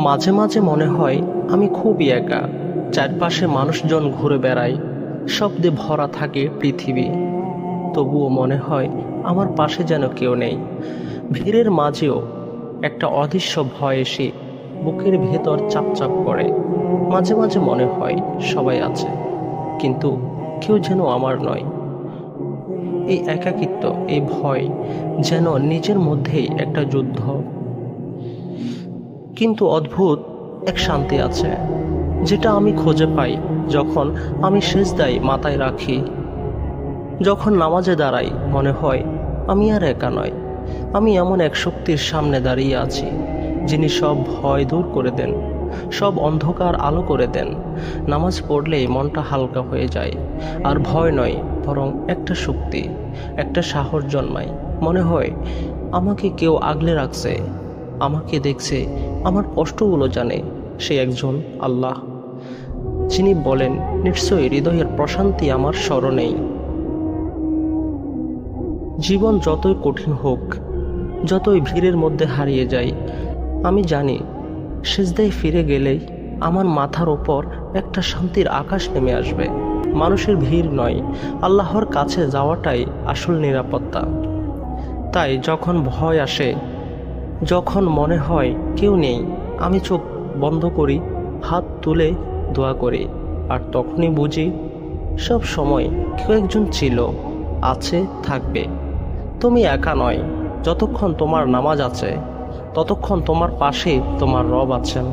মাঝে মাঝে মনে হয় আমি খুবই একা। চারপাশে মানুষজন ঘুরে বেড়ায়, শব্দে ভরা থাকে পৃথিবী। তবুও মনে হয় আমার পাশে যেন কেউ নেই। ভিড়ের মাঝেও একটা অদৃশ্য ভয় এসে বুকের ভেতর চাপচাপ করে। মাঝে মাঝে মনে হয় সবাই আছে, কিন্তু কেউ যেন আমার নয়। এই একাকিত্ব, এই ভয় যেন নিজের মধ্যেই একটা যুদ্ধ। কিন্তু অদ্ভুত এক শান্তি আছে, যেটা আমি খুঁজে পাই যখন আমি সিজদায় মাথায় রাখি। যখন নামাজে দাঁড়াই মনে হয় আমি আর একা নয়, আমি এমন এক শক্তির সামনে দাঁড়িয়ে আছি, যিনি সব ভয় দূর করে দেন, সব অন্ধকার আলো করে দেন। নামাজ পড়লেই মনটা হালকা হয়ে যায়, আর ভয় নয়, বরং একটা শক্তি, একটা সাহস জন্মায়। মনে হয় আমাকে কেউ আগলে রাখছে, আমাকে দেখছে, আমার কষ্টগুলো জানে। সে একজন আল্লাহ, যিনি বলেন, নিশ্চয়ই হৃদয়ের প্রশান্তি আমার স্মরণেই। জীবন যতই কঠিন হোক, যতই ভিড়ের মধ্যে হারিয়ে যাই, আমি জানি সিজদায় ফিরে গেলেই আমার মাথার ওপর একটা শান্তির আকাশ নেমে আসবে। মানুষের ভিড় নয়, আল্লাহর কাছে যাওয়াটাই আসল নিরাপত্তা। তাই যখন ভয় আসে, যখন মনে হয় কেউ নেই, আমি চোখ বন্ধ করি, হাত তুলে দোয়া করি, আর তখনই বুঝি সব সময় কেউ একজন ছিল, আছে, থাকবে। তুমি একা নয়। যতক্ষণ তোমার নামাজ আছে, ততক্ষণ তোমার পাশে তোমার রব আছেন।